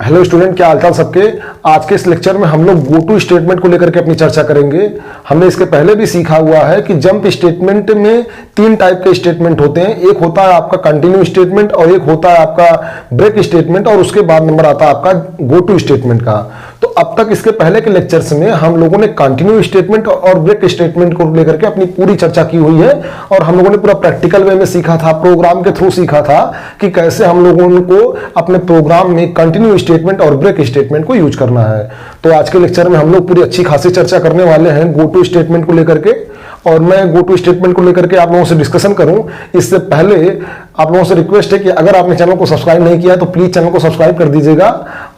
Hello student, क्या हालचाल सबके। आज के इस लेक्चर में हम लोग गो टू स्टेटमेंट को लेकर के अपनी चर्चा करेंगे। हमने इसके पहले भी सीखा हुआ है कि जंप स्टेटमेंट में तीन टाइप के स्टेटमेंट होते हैं। एक होता है आपका कंटिन्यू स्टेटमेंट और एक होता है आपका ब्रेक स्टेटमेंट और उसके बाद नंबर आता है आपका गो टू स्टेटमेंट का। तो अब तक इसके पहले के लेक्चर्स में हम लोगों ने कंटिन्यू स्टेटमेंट और ब्रेक स्टेटमेंट को लेकर के अपनी पूरी चर्चा की हुई है और हम लोगों ने पूरा प्रैक्टिकल वे में सीखा था, प्रोग्राम के थ्रू सीखा था कि कैसे हम लोगों को अपने प्रोग्राम में कंटिन्यू स्टेटमेंट और ब्रेक स्टेटमेंट को यूज करना है। तो आज के लेक्चर में हम लोग पूरी अच्छी खासी चर्चा करने वाले हैं गो टू स्टेटमेंट को लेकर के। और मैं गो टू स्टेटमेंट को लेकर के आप लोगों से डिस्कशन करूं इससे पहले आप लोगों से रिक्वेस्ट है कि अगर आपने चैनल को सब्सक्राइब नहीं किया है तो प्लीज चैनल को सब्सक्राइब कर दीजिएगा।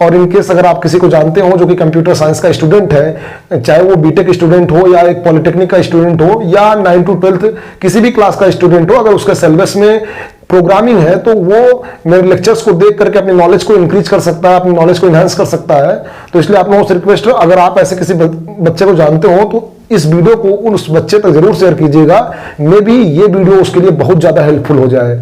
और इनकेस अगर आप किसी को जानते हो जो कि कंप्यूटर साइंस का स्टूडेंट है, चाहे वो बीटेक स्टूडेंट हो या एक पॉलिटेक्निक का स्टूडेंट हो या 9 to 12 किसी भी क्लास का स्टूडेंट हो, अगर उसका सिलेबस में प्रोग्रामिंग है तो वो मेरे लेक्चर्स को देख करके अपनी नॉलेज को इंक्रीज कर सकता है, अपनी नॉलेज को इनहांस कर सकता है। तो इसलिए आप लोगों से रिक्वेस्ट है, अगर आप ऐसे किसी बच्चे को जानते हो तो इस वीडियो को उस बच्चे तक जरूर शेयर कीजिएगा। मे बी ये वीडियो उसके लिए बहुत ज्यादा हेल्पफुल हो जाए।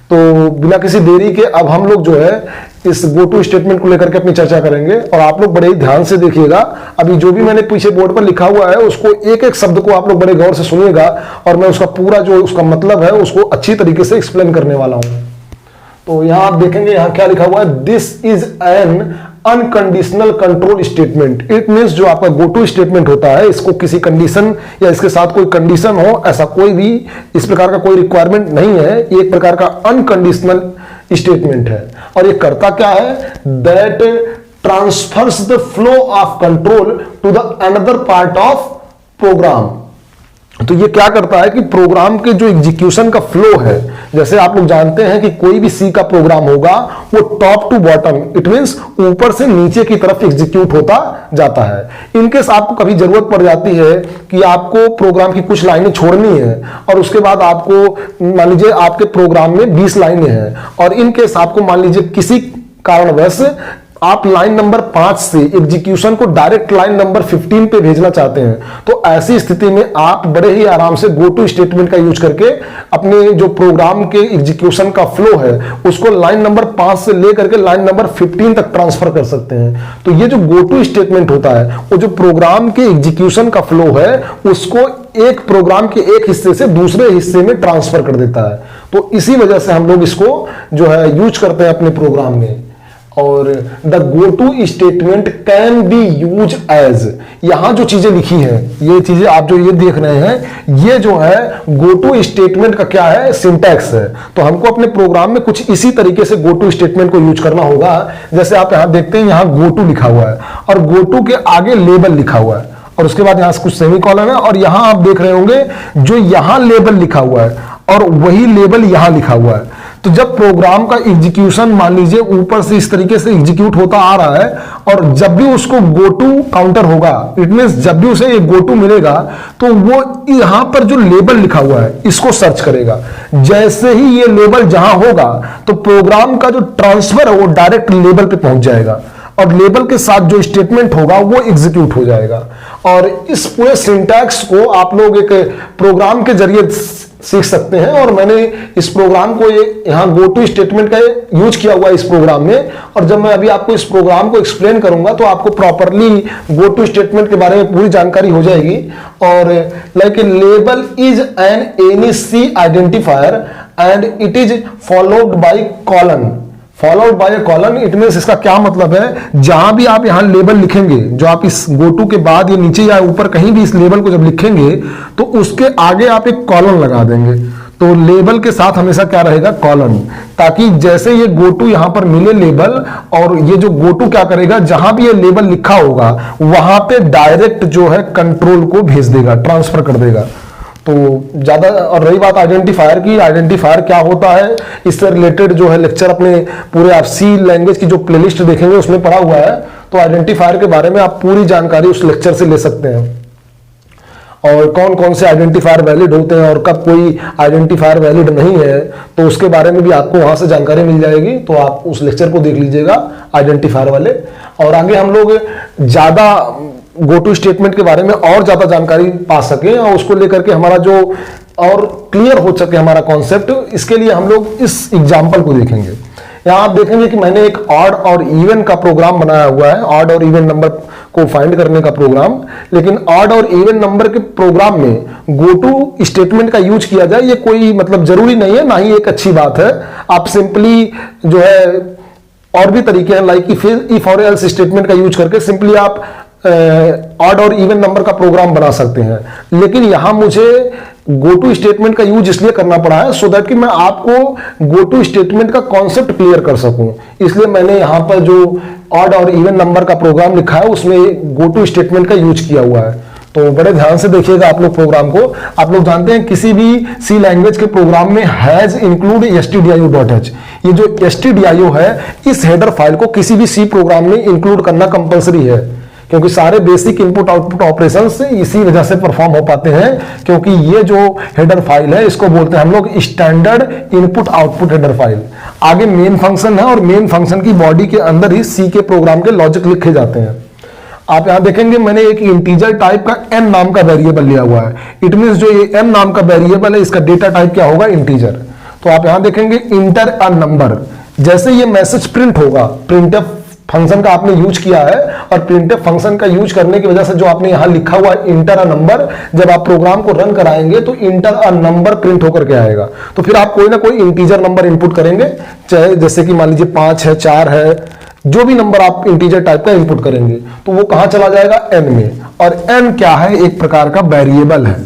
तो बिना किसी देरी के अब हम लोग जो है इस गो टू स्टेटमेंट को लेकर के अपनी चर्चा करेंगे और आप लोग बड़े ही ध्यान से देखिएगा। अभी जो भी मैंने पीछे बोर्ड पर लिखा हुआ है उसको एक एक शब्द को आप लोग बड़े गौर से सुनिएगा और मैं उसका पूरा जो उसका मतलब है उसको अच्छी तरीके से एक्सप्लेन करने वाला हूं। तो यहां आप देखेंगे, यहां क्या लिखा हुआ है, this is an unconditional control statement. It means जो आपका गो टू स्टेटमेंट होता है इसको किसी कंडीशन या इसके साथ कोई कंडीशन हो, ऐसा कोई भी इस प्रकार का कोई रिक्वायरमेंट नहीं है। ये एक प्रकार का अनकंडीशनल स्टेटमेंट है और ये करता क्या है, that transfers the flow of control to the another part of program. तो ये क्या करता है कि प्रोग्राम के जो एग्जीक्यूशन का फ्लो है, जैसे आप लोग जानते हैं कि कोई भी सी का प्रोग्राम होगा वो top to bottom, it means ऊपर से नीचे की तरफ एग्जीक्यूट होता जाता है। इनकेस आपको कभी जरूरत पड़ जाती है कि आपको प्रोग्राम की कुछ लाइनें छोड़नी है और उसके बाद आपको मान लीजिए आपके प्रोग्राम में 20 लाइनें हैं और इनकेस आपको मान लीजिए किसी कारणवश आप लाइन नंबर 5 से एग्जीक्यूशन को डायरेक्ट लाइन नंबर 15 पे भेजना चाहते हैं, तो ऐसी स्थिति में आप बड़े ही आराम से गो टू स्टेटमेंट का यूज करके अपने जो प्रोग्राम के एग्जीक्यूशन का फ्लो है उसको लाइन नंबर 5 से लेकर के लाइन नंबर 15 तक ट्रांसफर कर सकते हैं। तो ये जो गो टू स्टेटमेंट होता है वो जो प्रोग्राम के एग्जीक्यूशन का फ्लो है उसको एक प्रोग्राम के एक हिस्से से दूसरे हिस्से में ट्रांसफर कर देता है। तो इसी वजह से हम लोग इसको जो है यूज करते हैं अपने प्रोग्राम में। और the go to statement can be use as, यहां जो चीजें लिखी हैं ये चीजें आप जो ये देख रहे हैं ये जो है गो टू स्टेटमेंट का क्या है, सिंटैक्स है। तो हमको अपने प्रोग्राम में कुछ इसी तरीके से गो टू स्टेटमेंट को यूज करना होगा। जैसे आप यहां देखते हैं, यहां गो टू लिखा हुआ है और गो टू के आगे लेबल लिखा हुआ है और उसके बाद यहां से कुछ सेमीकोलन है और यहां आप देख रहे होंगे जो यहां लेबल लिखा हुआ है और वही लेबल यहां लिखा हुआ है। तो जब प्रोग्राम का एग्जीक्यूशन मान लीजिए ऊपर से इस तरीके से एग्जीक्यूट होता आ रहा है और जब भी उसको गो टू काउंटर होगा, इट मींस जब भी उसे ये गो टू मिलेगा तो वो यहां पर जो लेबल लिखा हुआ है इसको सर्च करेगा। जैसे ही ये लेबल जहां होगा तो प्रोग्राम का जो ट्रांसफर है वो डायरेक्ट लेबल पे पहुंच जाएगा और लेबल के साथ जो स्टेटमेंट होगा वो एग्जीक्यूट हो जाएगा। और इस पूरे सिंटैक्स को आप लोग एक प्रोग्राम के जरिए सीख सकते हैं और मैंने इस प्रोग्राम को यहां गो टू स्टेटमेंट का यूज किया हुआ है इस प्रोग्राम में। और जब मैं अभी आपको इस प्रोग्राम को एक्सप्लेन करूंगा तो आपको प्रॉपरली गो टू स्टेटमेंट के बारे में पूरी जानकारी हो जाएगी। और like a label is an any C identifier and it is followed by colon. Followed by colon it means, इसका क्या मतलब है, जहां भी आप यहां लेबल लिखेंगे, जो आप इस गो टू के बाद या नीचे या ऊपर कहीं भी इस लेबल को जब लिखेंगे तो उसके आगे आप एक कॉलन लगा देंगे। तो लेबल के साथ हमेशा क्या रहेगा, कॉलन, ताकि जैसे ये गो टू यहां पर मिले लेबल और ये जो गो टू क्या करेगा, जहां भी ये लेबल लिखा होगा वहां पे डायरेक्ट जो है कंट्रोल को भेज देगा, ट्रांसफर कर देगा। तो ज्यादा, और रही बात आइडेंटिफायर की, आइडेंटिफायर क्या होता है इससे रिलेटेड जो है लेक्चर अपने पूरे आप सी लैंग्वेज की जो प्लेलिस्ट देखेंगे उसमें पड़ा हुआ है। तो आइडेंटिफायर के बारे में आप पूरी जानकारी उस लेक्चर से ले सकते हैं और कौन कौन से आइडेंटिफायर वैलिड होते हैं और कब कोई आइडेंटिफायर वैलिड नहीं है तो उसके बारे में भी आपको वहां से जानकारी मिल जाएगी। तो आप उस लेक्चर को देख लीजिएगा आइडेंटिफायर वाले। और आगे हम लोग ज्यादा गो टू स्टेटमेंट के बारे में और ज्यादा जानकारी पा सके और उसको लेकर के हमारा जो और क्लियर हो सके हमारा कॉन्सेप्ट, इसके लिए हम लोग इस एग्जाम्पल को देखेंगे। यहाँ आप देखेंगे कि मैंने एक ऑड और इवन का प्रोग्राम बनाया हुआ है, ऑड और इवन नंबर को फाइंड करने का प्रोग्राम। लेकिन ऑड और इवन नंबर के प्रोग्राम में गो टू स्टेटमेंट का यूज किया जाए ये कोई मतलब जरूरी नहीं है, ना ही एक अच्छी बात है। आप सिंपली जो है और भी तरीके हैं लाइक इफ और एल्स स्टेटमेंट का यूज करके सिंपली आप ऑड और इवन नंबर का प्रोग्राम बना सकते हैं। लेकिन यहां मुझे गो टू स्टेटमेंट का यूज इसलिए करना पड़ा है सो दैट कि मैं आपको गो टू स्टेटमेंट का कॉन्सेप्ट क्लियर कर सकूं। इसलिए मैंने यहां पर जो ऑड और इवन नंबर का प्रोग्राम लिखा है उसमें गो टू स्टेटमेंट का यूज किया हुआ है। तो बड़े ध्यान से देखिएगा आप लोग प्रोग्राम को। आप लोग जानते हैं किसी भी सी लैंग्वेज के प्रोग्राम में हैज इंक्लूड stdio.h, ये जो stdio है इस हेडर फाइल को किसी भी सी प्रोग्राम में इंक्लूड करना कंपलसरी है, क्योंकि सारे बेसिक इनपुट आउटपुट ऑपरेशंस इसी वजह से परफॉर्म हो पाते हैं। क्योंकि ये जो हेडर फाइल है इसको बोलते हैं हम लोग standard input output header file. आगे मेन फंक्शन है और मेन फंक्शन की बॉडी के अंदर ही सी के प्रोग्राम के लॉजिक लिखे जाते हैं। आप यहां देखेंगे मैंने एक इंटीजर टाइप का n नाम का वेरिएबल लिया हुआ है। इट मींस जो ये n नाम का वेरिएबल है इसका डेटा टाइप क्या होगा, इंटीजर। तो आप यहां देखेंगे इंटर अ नंबर, जैसे ये मैसेज प्रिंट होगा, प्रिंटफ फंक्शन का आपने यूज किया है और प्रिंटफ फंक्शन का यूज करने की वजह से जो आपने यहां लिखा हुआ इंटर अ नंबर, जब आप प्रोग्राम को रन कराएंगे तो इंटर अ नंबर प्रिंट होकर के आएगा। तो फिर आप कोई ना कोई इंटीजर नंबर इनपुट करेंगे, चाहे जैसे कि मान लीजिए 5 है, 4 है, जो भी नंबर आप इंटीजर टाइप का इनपुट करेंगे तो वो कहां चला जाएगा, n में। और n क्या है, एक प्रकार का वेरिएबल है।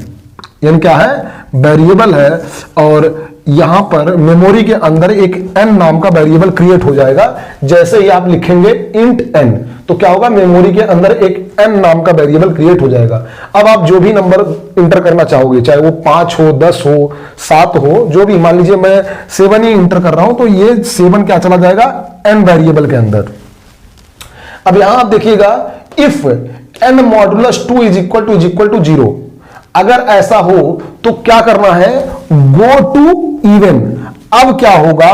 n क्या है, वेरिएबल है। और यहां पर मेमोरी के अंदर एक n नाम का वेरिएबल क्रिएट हो जाएगा। जैसे ही आप लिखेंगे इंट n तो क्या होगा, मेमोरी के अंदर एक n नाम का वेरिएबल क्रिएट हो जाएगा। अब आप जो भी नंबर इंटर करना चाहोगे, चाहे वो 5 हो, 10 हो, 7 हो, जो भी, मान लीजिए मैं 7 ही इंटर कर रहा हूं तो ये 7 क्या चला जाएगा, n वेरिएबल के अंदर। अब यहां आप देखिएगा if n modulus 2 is equal to 0, अगर ऐसा हो तो क्या करना है, गो टू इवन। अब क्या होगा,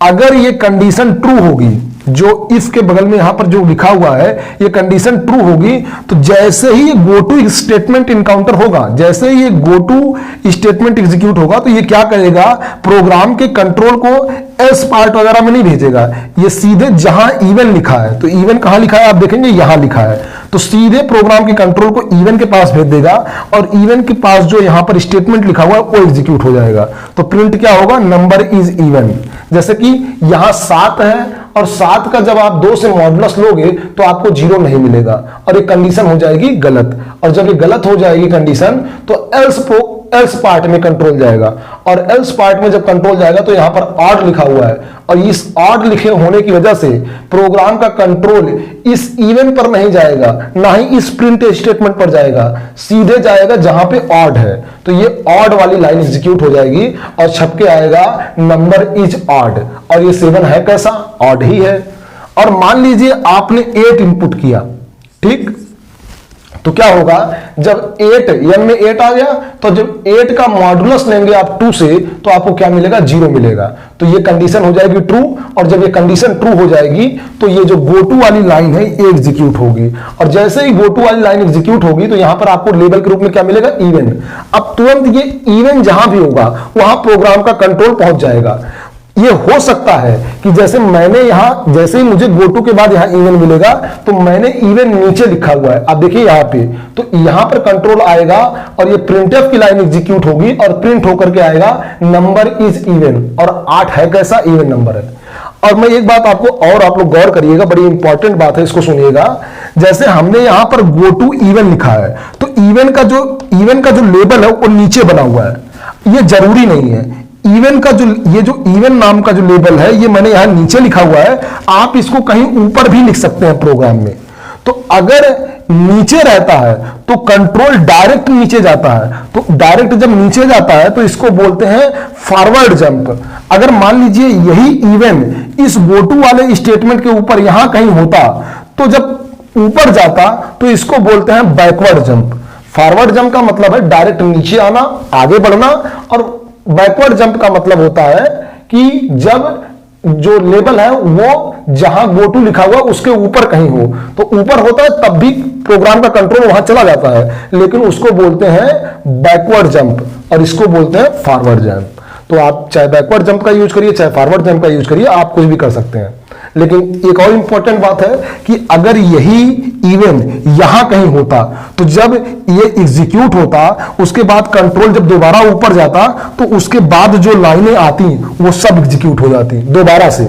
अगर ये कंडीशन ट्रू होगी, जो इफ के बगल में यहां पर जो लिखा हुआ है ये कंडीशन ट्रू होगी, तो जैसे ही गो टू स्टेटमेंट इनकाउंटर होगा, जैसे ही ये गो टू स्टेटमेंट एग्जीक्यूट होगा तो ये क्या करेगा, प्रोग्राम के कंट्रोल को एल्स पार्ट वगैरह में नहीं भेजेगा, ये सीधे जहां इवन लिखा है, तो इवन कहां लिखा है आप देखेंगे यहां लिखा है, तो सीधे प्रोग्राम के कंट्रोल को इवन के पास भेज देगा और इवन के पास जो यहां पर स्टेटमेंट लिखा हुआ है वो एग्जीक्यूट हो जाएगा। तो प्रिंट क्या होगा, नंबर इज इवन। जैसे कि यहां 7 है और 7 का जब आप 2 से मॉडुलस लोगे तो आपको 0 नहीं मिलेगा और ये कंडीशन हो जाएगी गलत। और जब ये गलत हो जाएगी कंडीशन तो एल्स पार्ट में कंट्रोल जाएगा, और एल्स पार्ट में जब कंट्रोल जाएगा तो यहां पर ऑड लिखा हुआ है, और इस ऑड लिखे होने की वजह से प्रोग्राम का कंट्रोल इस इवन पर नहीं जाएगा, ना ही इस प्रिंट स्टेटमेंट पर जाएगा, सीधे जाएगा जहां पे ऑड है। तो ये ऑड वाली लाइन एग्जीक्यूट हो जाएगी और छप के आएगा नंबर इज ऑड, और ये 7 है कैसा, ऑड ही है। और मान लीजिए आपने 8 इनपुट किया, ठीक, तो क्या होगा, जब 8 n में 8 आ गया तो जब 8 का मॉडुलस लेंगे आप 2 से तो आपको क्या मिलेगा, 0 मिलेगा। तो ये कंडीशन हो जाएगी ट्रू, और जब ये कंडीशन ट्रू हो जाएगी तो ये जो गो टू वाली लाइन है ये एग्जीक्यूट होगी, और जैसे ही गो टू वाली लाइन एग्जीक्यूट होगी तो यहां पर आपको लेबल के रूप में क्या मिलेगा, इवन। अब तुरंत ये इवन जहां भी होगा वहां प्रोग्राम का कंट्रोल पहुंच जाएगा। ये हो सकता है कि जैसे मैंने यहां, जैसे ही मुझे गो टू के बाद यहां इवन मिलेगा तो मैंने इवन नीचे लिखा हुआ है, आप देखिए यहां पे, तो यहां पर कंट्रोल आएगा और ये प्रिंटफ की लाइन एग्जीक्यूट होगी और प्रिंट होकर के आएगा नंबर इज इवन, और 8 है कैसा, इवन नंबर है। और मैं एक बात आपको, और आप लोग गौर करिएगा, बड़ी इंपॉर्टेंट बात है, इसको सुनिएगा। जैसे हमने यहां पर गो टू इवन लिखा है तो इवन का जो लेबल है वो नीचे बना हुआ है, ये जरूरी नहीं है। इवन का जो ये जो इवन नाम का जो लेबल है ये मैंने यहां नीचे लिखा हुआ है, आप इसको कहीं ऊपर भी लिख सकते हैं प्रोग्राम में। तो अगर नीचे रहता है तो कंट्रोल डायरेक्ट नीचे जाता है, तो डायरेक्ट जब नीचे जाता है तो इसको बोलते हैं फॉरवर्ड जंप। अगर मान लीजिए यही इवन इस गो टू वाले स्टेटमेंट के ऊपर यहां कहीं होता तो जब ऊपर जाता तो इसको बोलते हैं बैकवर्ड जंप। फॉरवर्ड जंप का मतलब है डायरेक्ट नीचे आना, आगे बढ़ना, और बैकवर्ड जंप का मतलब होता है कि जब जो लेबल है वो जहां गो टू लिखा हुआ उसके ऊपर कहीं हो, तो ऊपर होता है तब भी प्रोग्राम का कंट्रोल वहां चला जाता है, लेकिन उसको बोलते हैं बैकवर्ड जंप और इसको बोलते हैं फॉरवर्ड जंप। तो आप चाहे बैकवर्ड जंप का यूज करिए, चाहे फॉरवर्ड जंप का यूज करिए, आप कुछ भी कर सकते हैं। लेकिन एक और इंपॉर्टेंट बात है कि अगर यही इवेंट यहां कहीं होता तो जब ये एग्जीक्यूट होता उसके बाद कंट्रोल जब दोबारा ऊपर जाता तो उसके बाद जो लाइनें आती वो सब एग्जीक्यूट हो जाती दोबारा से।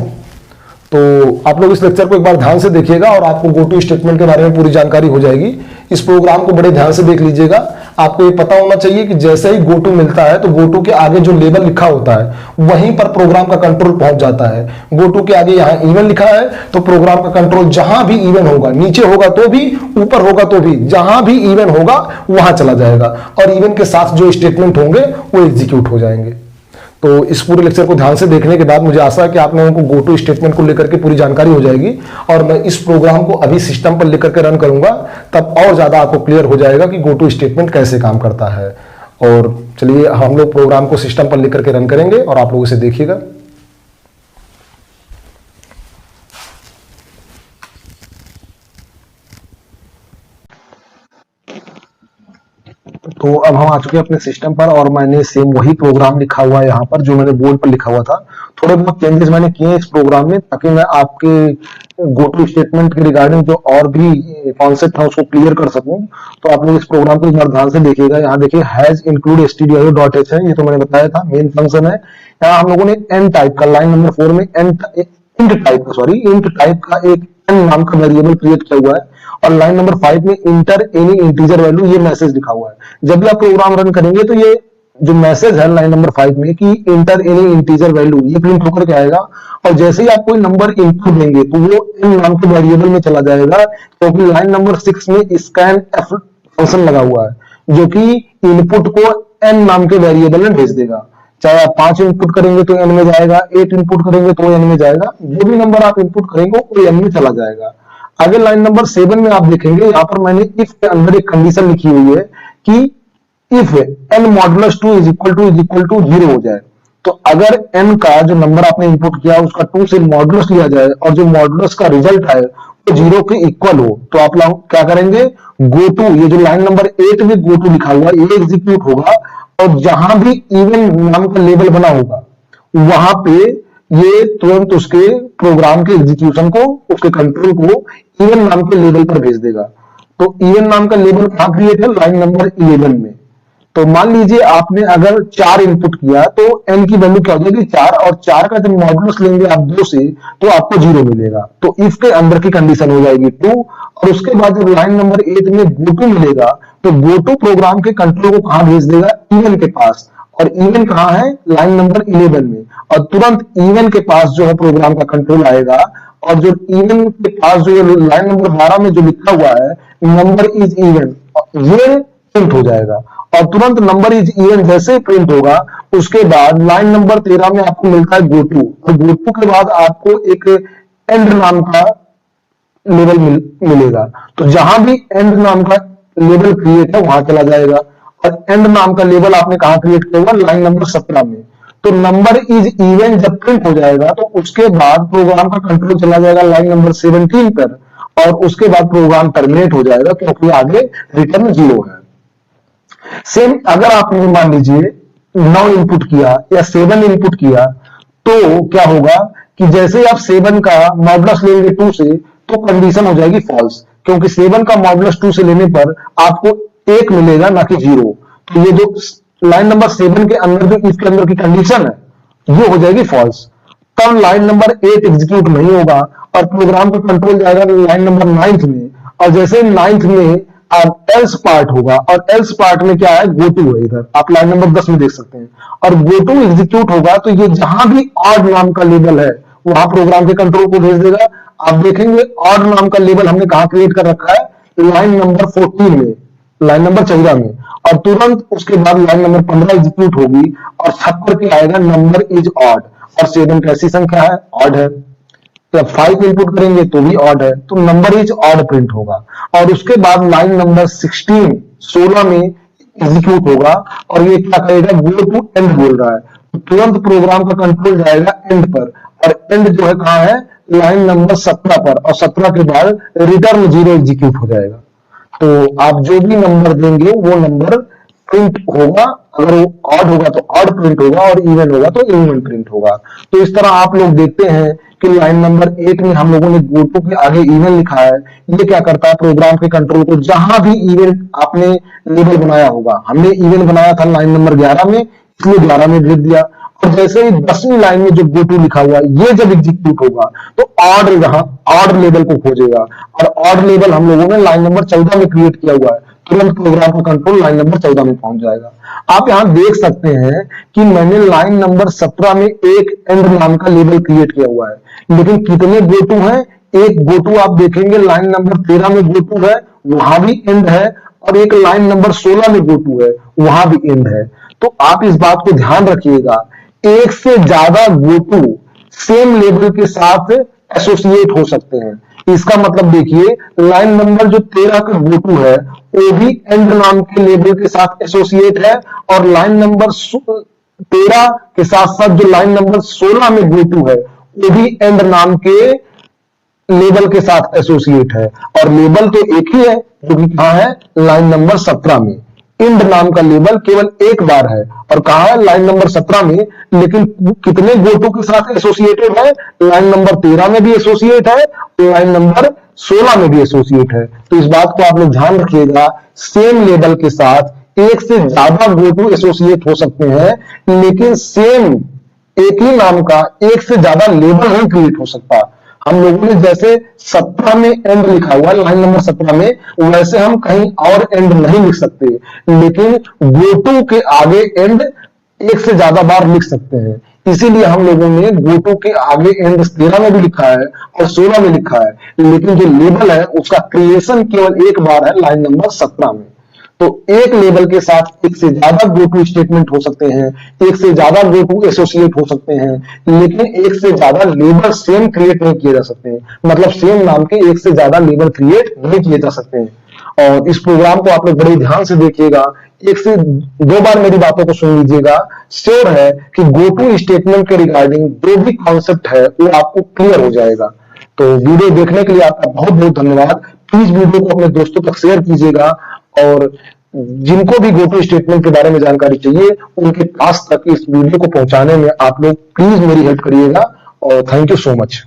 तो आप लोग इस लेक्चर को एक बार ध्यान से देखिएगा और आपको गो टू स्टेटमेंट के बारे में पूरी जानकारी हो जाएगी। इस प्रोग्राम को बड़े ध्यान से देख लीजिएगा। आपको ये पता होना चाहिए कि जैसे ही गो टू मिलता है तो गो टू के आगे जो लेबल लिखा होता है वहीं पर प्रोग्राम का कंट्रोल पहुंच जाता है। गो टू के आगे यहाँ इवन लिखा है तो प्रोग्राम का कंट्रोल जहां भी इवन होगा, नीचे होगा तो भी, ऊपर होगा तो भी, जहां भी इवन होगा वहां चला जाएगा और इवन के साथ जो स्टेटमेंट होंगे वो एग्जीक्यूट हो जाएंगे। तो इस पूरे लेक्चर को ध्यान से देखने के बाद मुझे आशा है कि आप लोगों को गो टू स्टेटमेंट को लेकर के पूरी जानकारी हो जाएगी और मैं इस प्रोग्राम को अभी सिस्टम पर लेकर के रन करूंगा, तब और ज्यादा आपको क्लियर हो जाएगा कि गो टू स्टेटमेंट कैसे काम करता है। और चलिए हम लोग प्रोग्राम को सिस्टम पर लेकर के रन करेंगे और आप लोग इसे देखिएगा। तो अब हम आ चुके हैं अपने सिस्टम पर और मैंने सेम वही प्रोग्राम लिखा हुआ है यहाँ पर जो मैंने बोर्ड पर लिखा हुआ था। थोड़े बहुत चेंजेस मैंने किए इस प्रोग्राम में ताकि मैं आपके गो टू स्टेटमेंट के रिगार्डिंग जो और भी कॉन्सेप्ट था उसको क्लियर कर सकूं। तो आप लोग इस प्रोग्राम को एक बार ध्यान से देखिएगा। यहाँ देखिए हैज इंक्लूड stdio.h है, ये तो मैंने बताया था मेन फंक्शन है। यहाँ हम लोगों ने n टाइप का लाइन नंबर 4 में इंट टाइप का एक n नाम का वेरिएबल क्रिएट किया हुआ है और लाइन नंबर 5 में इंटर एनी इंटीजर वैल्यू ये मैसेज लिखा हुआ है। जब भी आप प्रोग्राम रन करेंगे तो ये जो मैसेज है लाइन नंबर 5 में कि इंटर एनी इंटीजर वैल्यू ये प्रिंट होकर के आएगा और जैसे ही आप कोई नंबर इनपुट देंगे तो वो n नाम के वेरिएबल में चला जाएगा क्योंकि लाइन नंबर 6 में स्कैन एफ फंक्शन लगा हुआ है जो कि इनपुट को n नाम के वेरिएबल में भेज देगा। चाहे आप 5 इनपुट करेंगे तो n में जाएगा, 8 इनपुट करेंगे तो n में जाएगा, जो भी नंबर आप इनपुट करेंगे वो n में चला जाएगा। आगे लाइन नंबर 7 में आप देखेंगे यहाँ पर मैंने इफ के अंदर एक कंडीशन लिखी हुई है कि if n modulus 2 is equal to 0 हो जाए तो अगर n का जो नंबर आपने इनपुट किया उसका 2 से मॉडुलस लिया जाए और जो मॉडुलस का रिजल्ट है वो 0 के इक्वल हो तो आप लोग क्या करेंगे, गो टू, ये जो लाइन नंबर 8 में गो टू लिखा हुआ ये एग्जीक्यूट होगा और जहां भी इवन नाम का लेबल बना होगा वहां पे ये तुरंत उसके प्रोग्राम के एग्जीक्यूशन को, उसके कंट्रोल को इवन नाम के लेबल पर भेज देगा। तो इवन नाम का लेबल कहां क्रिएट है, लाइन नंबर 11 में। तो मान लीजिए आपने अगर 4 इनपुट किया तो n की वैल्यू क्या हो जाएगी 4 और 4 का जब मॉडुलस लेंगे आप 2 से तो आपको 0 मिलेगा। तो इफ के अंदर की कंडीशन हो जाएगी 2 और उसके बाद जब लाइन नंबर 8 में गो टू मिलेगा तो गो टू प्रोग्राम के कंट्रोल को कहां भेज देगा, इवन के पास, और इवन कहां है, लाइन नंबर 11 में, और तुरंत इवन के पास जो है प्रोग्राम का कंट्रोल आएगा और जो इवन के पास जो लाइन नंबर 12 में जो लिखा हुआ है नंबर इज इवन ये प्रिंट हो जाएगा और तुरंत नंबर इज इवन जैसे प्रिंट होगा उसके बाद लाइन नंबर 13 में आपको मिलता है गो टू और गो टू के बाद आपको एक एंड नाम का लेवल मिलेगा। तो जहां भी एंड नाम का लेवल क्रिएट है वहां चला जाएगा और एंड नाम का लेवल आपने कहां क्रिएट किया होगा, लाइन नंबर 17 में। तो नंबर इज इवन जब प्रिंट हो जाएगा तो उसके बाद प्रोग्राम का कंट्रोल चला जाएगा लाइन नंबर 17 पर और उसके बाद प्रोग्राम टर्मिनेट हो जाएगा क्योंकि आगे रिटर्न 0 है। सेम अगर आपने मान लीजिए 9 इनपुट किया या 7 इनपुट किया तो क्या होगा कि जैसे आप 7 का मॉडुलस लेंगे 2 से तो कंडीशन हो जाएगी फॉल्स क्योंकि 7 का मॉडुलस 2 से लेने पर आपको 1 मिलेगा ना कि 0। तो ये जो लाइन नंबर 7 के अंदर जो इसके अंदर की कंडीशन है ये हो जाएगी फॉल्स। तब लाइन नंबर 8 एग्जीक्यूट नहीं होगा और प्रोग्राम का कंट्रोल जाएगा लाइन नंबर 9 में और जैसे 9 में एल्स पार्ट होगा और एल्स पार्ट में क्या है, गो टू है। इधर आप लाइन नंबर 10 में देख सकते हैं और गो टू एग्जीक्यूट होगा तो ये जहां भी ऑड नाम का लेबल है वहां प्रोग्राम के कंट्रोल को भेज देगा। आप देखेंगे ऑड नाम का लेबल हमने कहां क्रिएट कर रखा है, लाइन नंबर 14 में, लाइन नंबर 14 में, और तुरंत उसके बाद लाइन नंबर 15 एग्जीक्यूट होगी और छत पर क्या आएगा, नंबर इज ऑड और 7 कैसी संख्या है, ऑड है। जब 5 इनपुट करेंगे तो भी ऑड है तो नंबर इज ऑड प्रिंट होगा और उसके बाद लाइन नंबर 16 में एग्जीक्यूट होगा और ये क्या करेगा, गो टू एंड बोल रहा है तो तुरंत प्रोग्राम का कंट्रोल जाएगा एंड पर और एंड जो है कहां है, लाइन नंबर 17 पर और 17 के बाद रिटर्न 0 एग्जीक्यूट हो जाएगा। तो आप जो भी नंबर देंगे वो नंबर प्रिंट होगा, अगर वो ऑड होगा तो ऑड प्रिंट होगा और इवन होगा तो इवन प्रिंट होगा। तो इस तरह आप लोग देखते हैं कि लाइन नंबर 1 में हम लोगों ने गोटो के आगे इवन लिखा है। ये क्या करता है, प्रोग्राम के कंट्रोल को, जहां भी इवन आपने लेबल बनाया होगा, हमने इवन बनाया था लाइन नंबर 11 में, इसलिए 11 में भेज दिया। और जैसे ही 10वीं लाइन में जो गोटू लिखा हुआ है, ये जब एग्जीक्यूट होगा तो ऑड, यहां ऑड लेवल को खोजेगा, और ऑड लेवल हम लोगों ने लाइन नंबर 14 में क्रिएट किया हुआ है, तुरंत प्रोग्राम का कंट्रोल लाइन नंबर 14 में पहुंच जाएगा। आप यहां देख सकते हैं कि मैंने लाइन नंबर 17 में एक एंड नाम का लेबल क्रिएट किया हुआ है, लेकिन कितने गोटू हैं? एक गोटू आप देखेंगे लाइन नंबर 13 में गोटू है, वहां भी एंड है, और एक लाइन नंबर 16 में गोटू है, वहां भी एंड है। तो आप इस बात को ध्यान रखिएगा, एक से ज्यादा गोटू सेम लेबल के साथ एसोसिएट हो सकते हैं। इसका मतलब देखिए, लाइन नंबर जो 13 का गोटू है वो भी एंड नाम के लेबल के साथ एसोसिएट है, और लाइन नंबर 13 के साथ साथ जो लाइन नंबर 16 में गोटू है वो भी एंड नाम के लेबल के साथ एसोसिएट है। और लेबल तो एक ही है, जो कि कहां है, लाइन नंबर 17 में। इंड नाम का लेबल केवल एक बार है, और कहा है लाइन नंबर 17 में, लेकिन कितने गोटू के साथ एसोसिएटेड है? लाइन नंबर 13 में भी एसोसिएट है, लाइन नंबर 16 में भी एसोसिएट है। तो इस बात को आप लोग ध्यान रखिएगा, सेम लेबल के साथ एक से ज्यादा गोटू एसोसिएट हो सकते हैं, लेकिन सेम एक ही नाम का एक से ज्यादा लेबल नहीं क्रिएट हो सकता। हम लोगों ने जैसे 17 में एंड लिखा हुआ है लाइन नंबर 17 में, वैसे हम कहीं और एंड नहीं लिख सकते, लेकिन गोटू के आगे एंड एक से ज्यादा बार लिख सकते हैं। इसीलिए हम लोगों ने गोटू के आगे एंड 13 में भी लिखा है और 16 में लिखा है, लेकिन जो लेबल है उसका क्रिएशन केवल एक बार है लाइन नंबर 17 में। तो एक लेबल के साथ एक से ज्यादा गोटू स्टेटमेंट हो सकते हैं, एक से ज्यादा गोटू एसोसिएट हो सकते हैं, लेकिन एक से ज्यादा लेबल सेम क्रिएट नहीं किए जा सकते हैं। मतलब सेम नाम के एक से ज्यादा लेबल क्रिएट नहीं किए जा सकते हैं। और इस प्रोग्राम को आप लोग बड़े ध्यान से देखिएगा, एक से दो बार मेरी बातों को सुन लीजिएगा। श्योर है कि गोटू स्टेटमेंट के रिगार्डिंग जो भी कॉन्सेप्ट है वो आपको क्लियर हो जाएगा। तो वीडियो देखने के लिए आपका बहुत बहुत धन्यवाद। प्लीज वीडियो को अपने दोस्तों तक शेयर कीजिएगा, और जिनको भी गोटू स्टेटमेंट के बारे में जानकारी चाहिए उनके पास तक इस वीडियो को पहुंचाने में आप लोग प्लीज मेरी हेल्प करिएगा। और थैंक यू सो मच।